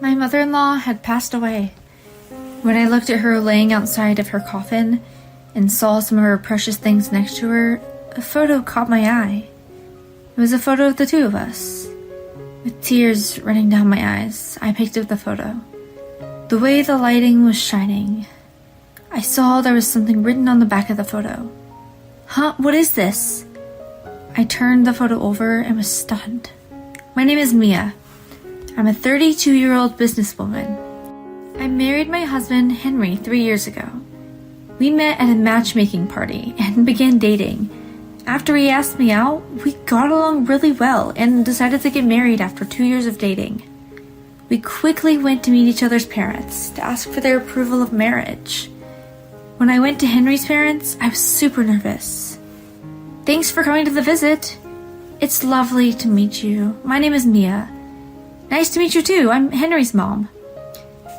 My mother-in-law had passed away. When I looked at her laying outside of her coffin and saw some of her precious things next to her, a photo caught my eye. It was a photo of the two of us. With tears running down my eyes, I picked up the photo. The way the lighting was shining, I saw there was something written on the back of the photo. Huh? What is this? I turned the photo over and was stunned. My name is Mia. I'm a 32-year-old businesswoman. I married my husband, Henry, 3 years ago. We met at a matchmaking party and began dating. After he asked me out, we got along really well and decided to get married after 2 years of dating. We quickly went to meet each other's parents to ask for their approval of marriage. When I went to Henry's parents, I was super nervous. Thanks for coming to the visit. It's lovely to meet you. My name is Mia. Nice to meet you too. I'm Henry's mom.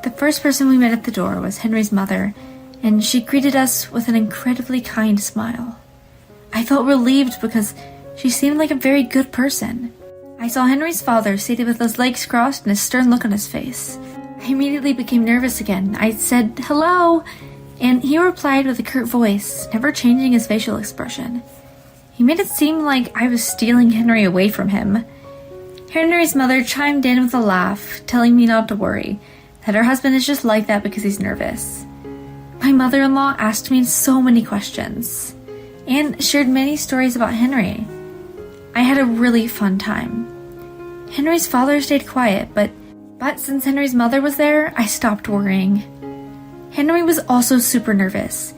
The first person we met at the door was Henry's mother, and she greeted us with an incredibly kind smile. I felt relieved because she seemed like a very good person. I saw Henry's father seated with his legs crossed and a stern look on his face. I immediately became nervous again. I said, "Hello," and he replied with a curt voice, never changing his facial expression. He made it seem like I was stealing Henry away from him. Henry's mother chimed in with a laugh, telling me not to worry, that her husband is just like that because he's nervous. My mother-in-law asked me so many questions and shared many stories about Henry. I had a really fun time. Henry's father stayed quiet, but since Henry's mother was there, I stopped worrying. Henry was also super nervous.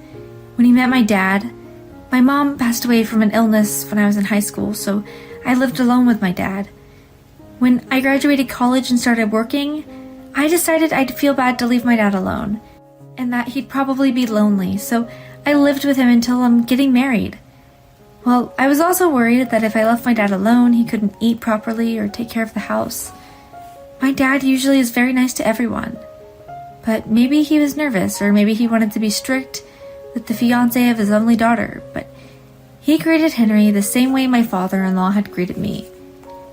When he met my dad, my mom passed away from an illness when I was in high school, so I lived alone with my dad. When I graduated college and started working, I decided I'd feel bad to leave my dad alone, and that he'd probably be lonely, so I lived with him until I'm getting married. Well, I was also worried that if I left my dad alone, he couldn't eat properly or take care of the house. My dad usually is very nice to everyone, but maybe he was nervous, or maybe he wanted to be strict with the fiancé of his only daughter, but he greeted Henry the same way my father-in-law had greeted me.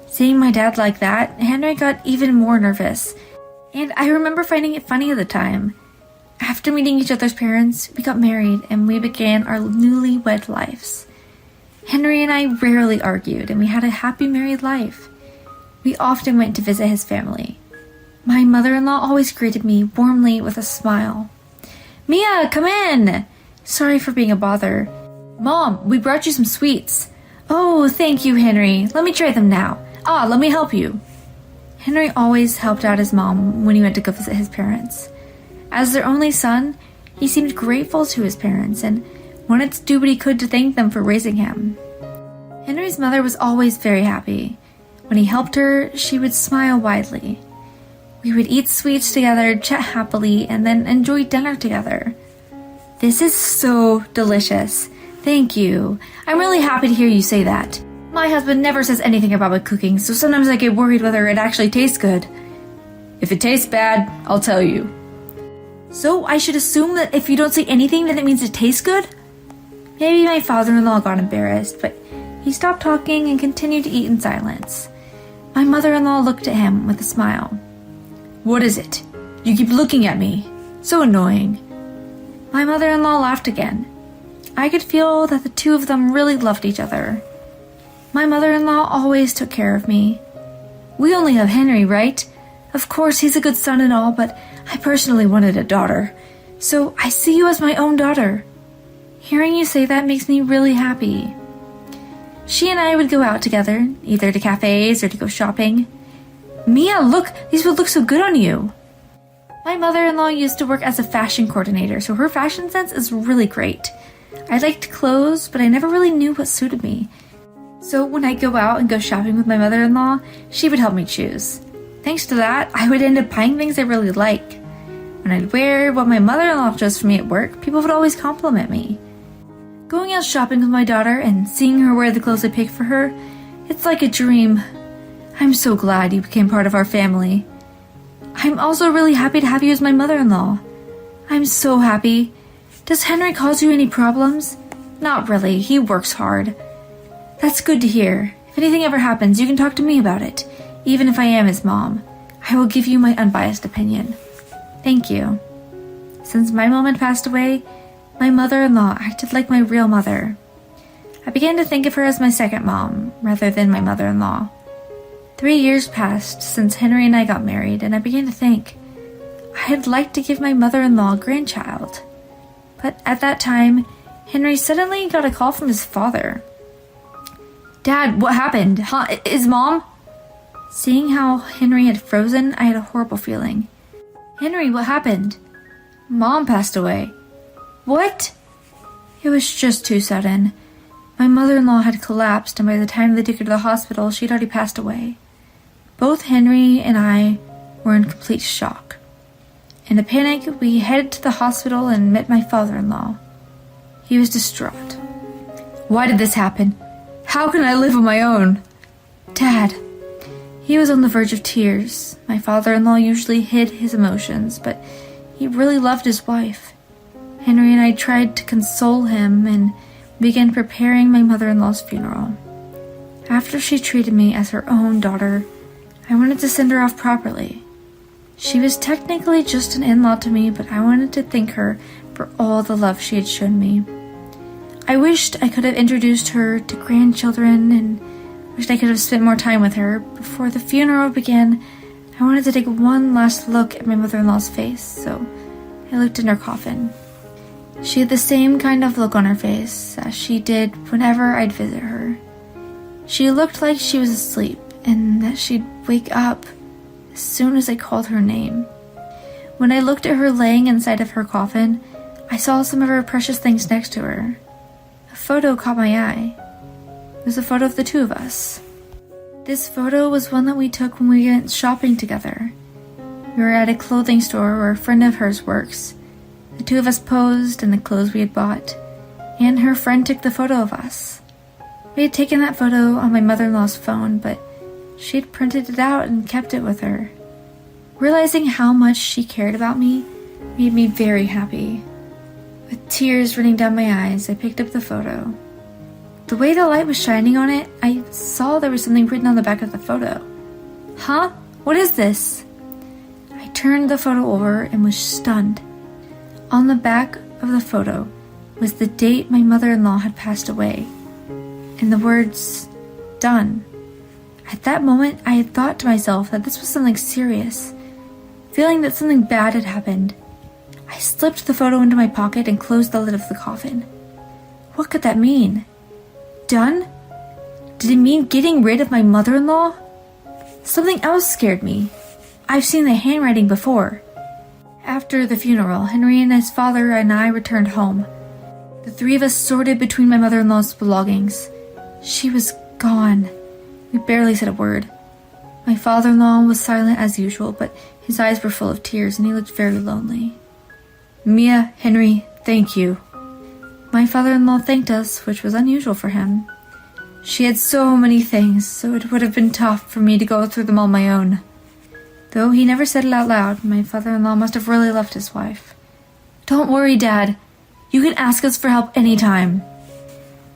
Seeing my dad like that, Henry got even more nervous, and I remember finding it funny at the time. After meeting each other's parents, we got married and we began our newlywed lives. Henry and I rarely argued, and we had a happy married life. We often went to visit his family. My mother-in-law always greeted me warmly with a smile. "Mia, come in! Sorry for being a bother. Mom, we brought you some sweets." "Oh, thank you, Henry. Let me try them now. Let me help you." Henry always helped out his mom when he went to go visit his parents. As their only son, he seemed grateful to his parents and wanted to do what he could to thank them for raising him. Henry's mother was always very happy. When he helped her, she would smile widely. We would eat sweets together, chat happily, and then enjoy dinner together. "This is so delicious. Thank you. I'm really happy to hear you say that. My husband never says anything about my cooking, so sometimes I get worried whether it actually tastes good." "If it tastes bad, I'll tell you." "So I should assume that if you don't say anything, then it means it tastes good?" Maybe my father-in-law got embarrassed, but he stopped talking and continued to eat in silence. My mother-in-law looked at him with a smile. "What is it? You keep looking at me. So annoying." My mother-in-law laughed again. I could feel that the two of them really loved each other. My mother-in-law always took care of me. "We only have Henry, right? Of course, he's a good son and all, but I personally wanted a daughter. So I see you as my own daughter. Hearing you say that makes me really happy." She and I would go out together, either to cafes or to go shopping. "Mia, look, these would look so good on you." My mother-in-law used to work as a fashion coordinator, so her fashion sense is really great. I liked clothes, but I never really knew what suited me. So when I go out and go shopping with my mother-in-law, she would help me choose. Thanks to that, I would end up buying things I really like. When I'd wear what my mother-in-law chose for me at work, people would always compliment me. Going out shopping with my daughter and seeing her wear the clothes I picked for her, it's like a dream. I'm so glad you became part of our family. I'm also really happy to have you as my mother-in-law. I'm so happy. Does Henry cause you any problems? Not really, he works hard. That's good to hear. If anything ever happens, you can talk to me about it, even if I am his mom. I will give you my unbiased opinion. Thank you. Since my mom had passed away, my mother-in-law acted like my real mother. I began to think of her as my second mom, rather than my mother-in-law. 3 years passed since Henry and I got married, and I began to think, I'd like to give my mother-in-law a grandchild. But at that time, Henry suddenly got a call from his father. Dad, what happened? Huh? Is Mom? Seeing how Henry had frozen, I had a horrible feeling. Henry, what happened? Mom passed away. What? It was just too sudden. My mother-in-law had collapsed, and by the time they took her to the hospital, she'd already passed away. Both Henry and I were in complete shock. In a panic, we headed to the hospital and met my father-in-law. He was distraught. Why did this happen? How can I live on my own? Dad. He was on the verge of tears. My father-in-law usually hid his emotions, but he really loved his wife. Henry and I tried to console him and began preparing my mother-in-law's funeral. After she treated me as her own daughter, I wanted to send her off properly. She was technically just an in-law to me, but I wanted to thank her for all the love she had shown me. I wished I could have introduced her to grandchildren and wished I could have spent more time with her. Before the funeral began, I wanted to take one last look at my mother-in-law's face, so I looked in her coffin. She had the same kind of look on her face as she did whenever I'd visit her. She looked like she was asleep and that she'd wake up as soon as I called her name. When I looked at her laying inside of her coffin, I saw some of her precious things next to her. A photo caught my eye. It was a photo of the two of us. This photo was one that we took when we went shopping together. We were at a clothing store where a friend of hers works. The two of us posed in the clothes we had bought, and her friend took the photo of us. We had taken that photo on my mother-in-law's phone, but she had printed it out and kept it with her. Realizing how much she cared about me made me very happy. With tears running down my eyes, I picked up the photo. The way the light was shining on it, I saw there was something written on the back of the photo. Huh? What is this? I turned the photo over and was stunned. On the back of the photo was the date my mother-in-law had passed away, and the words, done. At that moment, I had thought to myself that this was something serious. Feeling that something bad had happened, I slipped the photo into my pocket and closed the lid of the coffin. What could that mean? Done? Did it mean getting rid of my mother-in-law? Something else scared me. I've seen the handwriting before. After the funeral, Henry and his father and I returned home. The three of us sorted between my mother-in-law's belongings. She was gone. We barely said a word. My father-in-law was silent as usual, but his eyes were full of tears and he looked very lonely. Mia, Henry, thank you. My father-in-law thanked us, which was unusual for him. She had so many things, so it would have been tough for me to go through them on my own. Though he never said it out loud, my father-in-law must have really loved his wife. Don't worry, Dad. You can ask us for help anytime.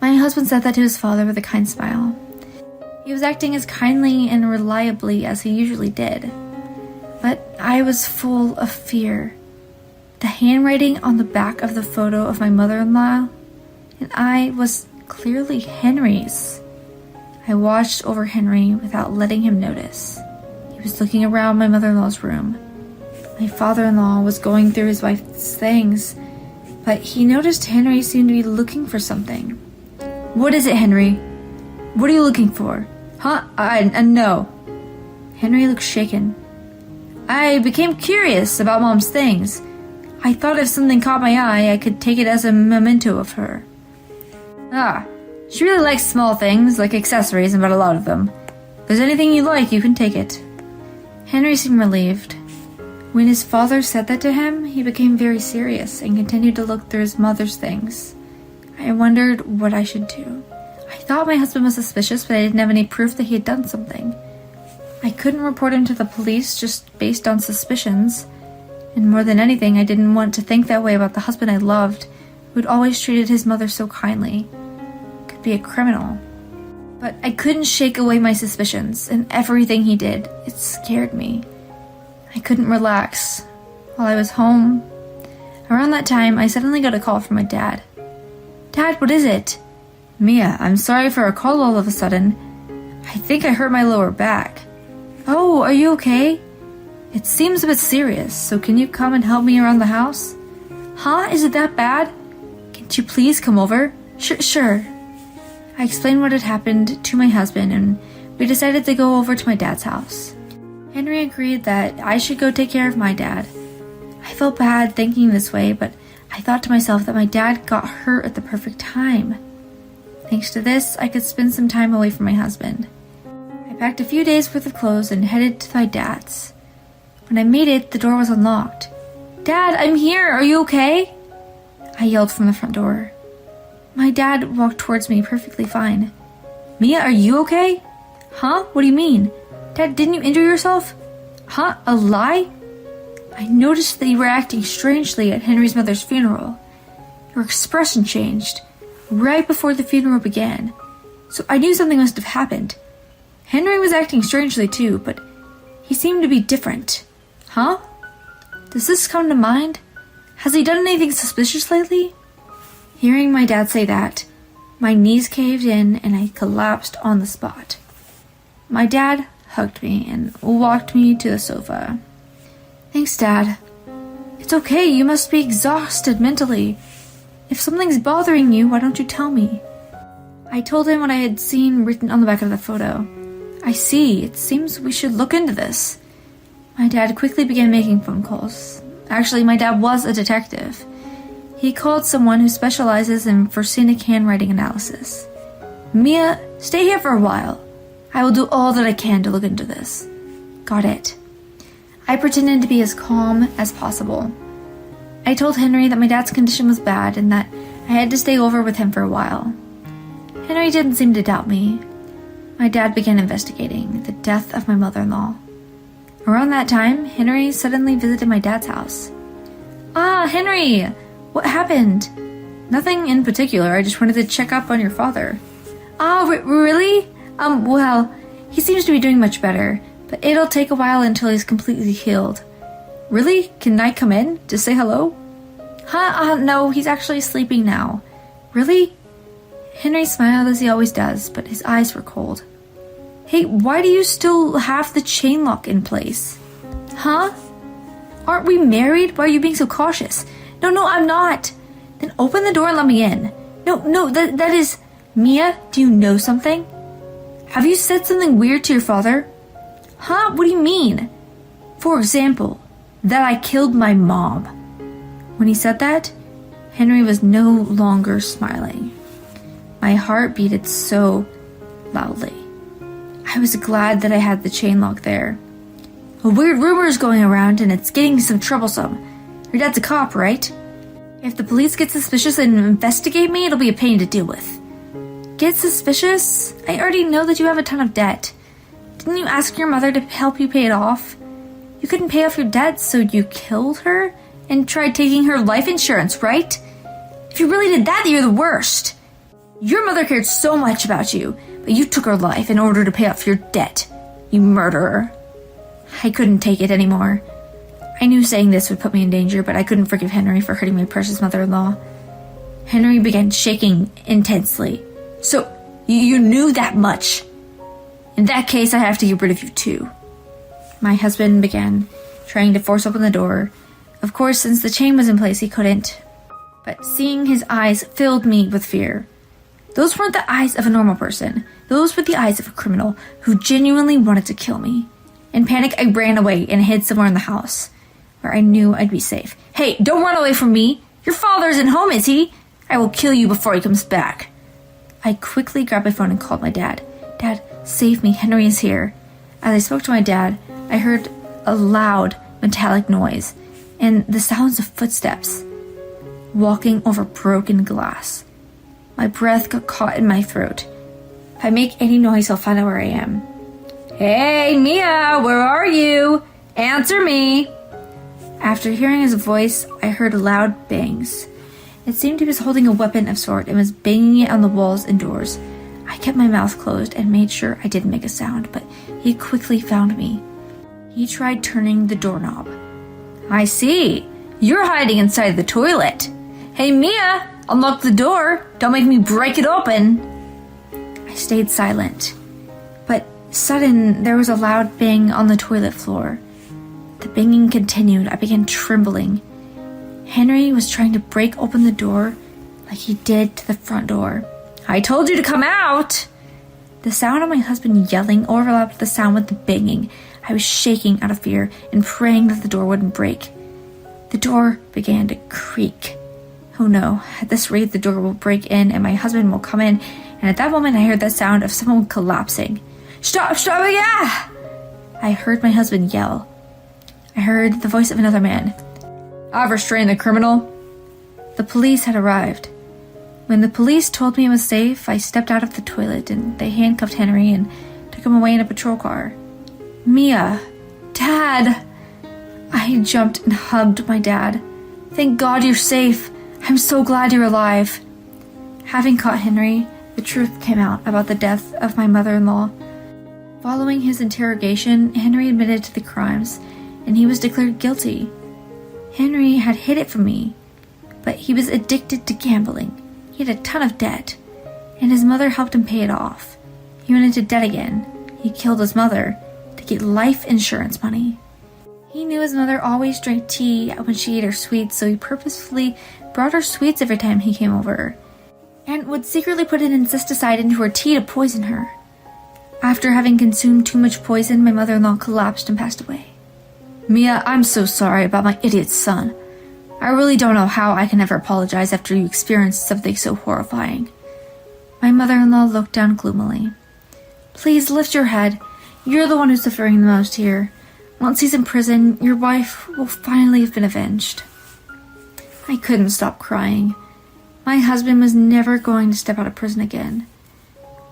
My husband said that to his father with a kind smile. He was acting as kindly and reliably as he usually did. But I was full of fear. The handwriting on the back of the photo of my mother-in-law and I was clearly Henry's. I watched over Henry without letting him notice. He was looking around my mother-in-law's room. My father-in-law was going through his wife's things, but he noticed Henry seemed to be looking for something. What is it, Henry? What are you looking for? Huh? No. Henry looked shaken. I became curious about Mom's things. I thought if something caught my eye, I could take it as a memento of her. She really likes small things, like accessories, and bought a lot of them. If there's anything you like, you can take it. Henry seemed relieved. When his father said that to him, he became very serious and continued to look through his mother's things. I wondered what I should do. I thought my husband was suspicious, but I didn't have any proof that he had done something. I couldn't report him to the police just based on suspicions. And more than anything, I didn't want to think that way about the husband I loved, who'd always treated his mother so kindly. Could be a criminal. But I couldn't shake away my suspicions, and everything he did, it scared me. I couldn't relax. While I was home, around that time, I suddenly got a call from my dad. Dad, what is it? Mia, I'm sorry for a call all of a sudden. I think I hurt my lower back. Oh, are you okay? It seems a bit serious, so can you come and help me around the house? Huh? Is it that bad? Can't you please come over? Sure. I explained what had happened to my husband, and we decided to go over to my dad's house. Henry agreed that I should go take care of my dad. I felt bad thinking this way, but I thought to myself that my dad got hurt at the perfect time. Thanks to this, I could spend some time away from my husband. I packed a few days' worth of clothes and headed to my dad's. When I made it, the door was unlocked. Dad, I'm here! Are you okay? I yelled from the front door. My dad walked towards me perfectly fine. Mia, are you okay? Huh? What do you mean? Dad, didn't you injure yourself? Huh? A lie? I noticed that you were acting strangely at Henry's mother's funeral. Your expression changed right before the funeral began, so I knew something must have happened. Henry was acting strangely too, but he seemed to be different. Huh? Does this come to mind? Has he done anything suspicious lately? Hearing my dad say that, my knees caved in and I collapsed on the spot. My dad hugged me and walked me to the sofa. Thanks, Dad. It's okay, you must be exhausted mentally. If something's bothering you, why don't you tell me? I told him what I had seen written on the back of the photo. I see, it seems we should look into this. My dad quickly began making phone calls. Actually, my dad was a detective. He called someone who specializes in forensic handwriting analysis. Mia, stay here for a while. I will do all that I can to look into this. Got it. I pretended to be as calm as possible. I told Henry that my dad's condition was bad and that I had to stay over with him for a while. Henry didn't seem to doubt me. My dad began investigating the death of my mother-in-law. Around that time, Henry suddenly visited my dad's house. Ah, Henry! What happened? Nothing in particular, I just wanted to check up on your father. Ah, really? Well, he seems to be doing much better, but it'll take a while until he's completely healed. Really? Can I come in to say hello? No, he's actually sleeping now. Really? Henry smiled as he always does, but his eyes were cold. Hey, why do you still have the chain lock in place? Huh? Aren't we married? Why are you being so cautious? No, I'm not. Then open the door and let me in. No, that is... Mia, do you know something? Have you said something weird to your father? Huh? What do you mean? For example, that I killed my mom. When he said that, Henry was no longer smiling. My heart beated so loudly. I was glad that I had the chain lock there. A weird rumor is going around and it's getting some troublesome. Your dad's a cop, right? If the police get suspicious and investigate me, it'll be a pain to deal with. Get suspicious? I already know that you have a ton of debt. Didn't you ask your mother to help you pay it off? You couldn't pay off your debt, so you killed her and tried taking her life insurance, right? If you really did that, you're the worst. Your mother cared so much about you, but you took her life in order to pay off your debt. You murderer. I couldn't take it anymore. I knew saying this would put me in danger, but I couldn't forgive Henry for hurting my precious mother-in-law. Henry began shaking intensely. So, you knew that much? In that case, I have to get rid of you too. My husband began trying to force open the door. Of course, since the chain was in place, he couldn't. But seeing his eyes filled me with fear. Those weren't the eyes of a normal person. Those were the eyes of a criminal who genuinely wanted to kill me. In panic, I ran away and hid somewhere in the house, where I knew I'd be safe. Hey, don't run away from me! Your father isn't home, is he? I will kill you before he comes back. I quickly grabbed my phone and called my dad. Dad, save me, Henry is here. As I spoke to my dad, I heard a loud, metallic noise, and the sounds of footsteps, walking over broken glass. My breath got caught in my throat. If I make any noise, he'll find out where I am. Hey, Mia, where are you? Answer me! After hearing his voice, I heard loud bangs. It seemed he was holding a weapon of sort and was banging it on the walls and doors. I kept my mouth closed and made sure I didn't make a sound, but he quickly found me. He He tried turning the doorknob. I see. You're hiding inside the toilet. Hey, Mia, unlock the door. Don't make me break it open. I stayed silent. But sudden, there was a loud bang on the toilet floor. The banging continued. I began trembling. Henry was trying to break open the door like he did to the front door. I told you to come out! The sound of my husband yelling overlapped the sound with the banging. I was shaking out of fear and praying that the door wouldn't break. The door began to creak. Oh no, at this rate the door will break in and my husband will come in, and at that moment I heard the sound of someone collapsing. Stop, yeah! I heard my husband yell. I heard the voice of another man. I've restrained the criminal. The police had arrived. When the police told me it was safe, I stepped out of the toilet and they handcuffed Henry and took him away in a patrol car. Mia! Dad! I jumped and hugged my dad. Thank God you're safe. I'm so glad you're alive. Having caught Henry, the truth came out about the death of my mother-in-law. Following his interrogation, Henry admitted to the crimes, and he was declared guilty. Henry had hid it from me, but he was addicted to gambling. He had a ton of debt, and his mother helped him pay it off. He went into debt again. He killed his mother to get life insurance money. He knew his mother always drank tea when she ate her sweets, so he purposefully brought her sweets every time he came over, and would secretly put an insecticide into her tea to poison her. After having consumed too much poison, my mother-in-law collapsed and passed away. Mia, I'm so sorry about my idiot son. I really don't know how I can ever apologize after you experienced something so horrifying. My mother-in-law looked down gloomily. Please lift your head. You're the one who's suffering the most here. Once he's in prison, your wife will finally have been avenged. I couldn't stop crying. My husband was never going to step out of prison again.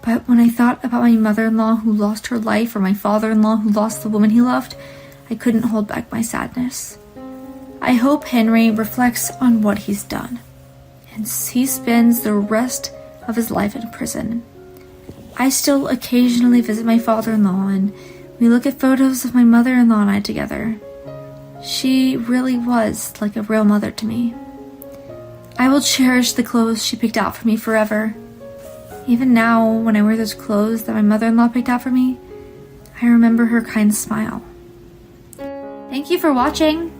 But when I thought about my mother-in-law who lost her life, or my father-in-law who lost the woman he loved, I couldn't hold back my sadness. I hope Henry reflects on what he's done, and he spends the rest of his life in prison. I still occasionally visit my father-in-law, and we look at photos of my mother-in-law and I together. She really was like a real mother to me. I will cherish the clothes she picked out for me forever. Even now, when I wear those clothes that my mother-in-law picked out for me, I remember her kind smile. Thank you for watching.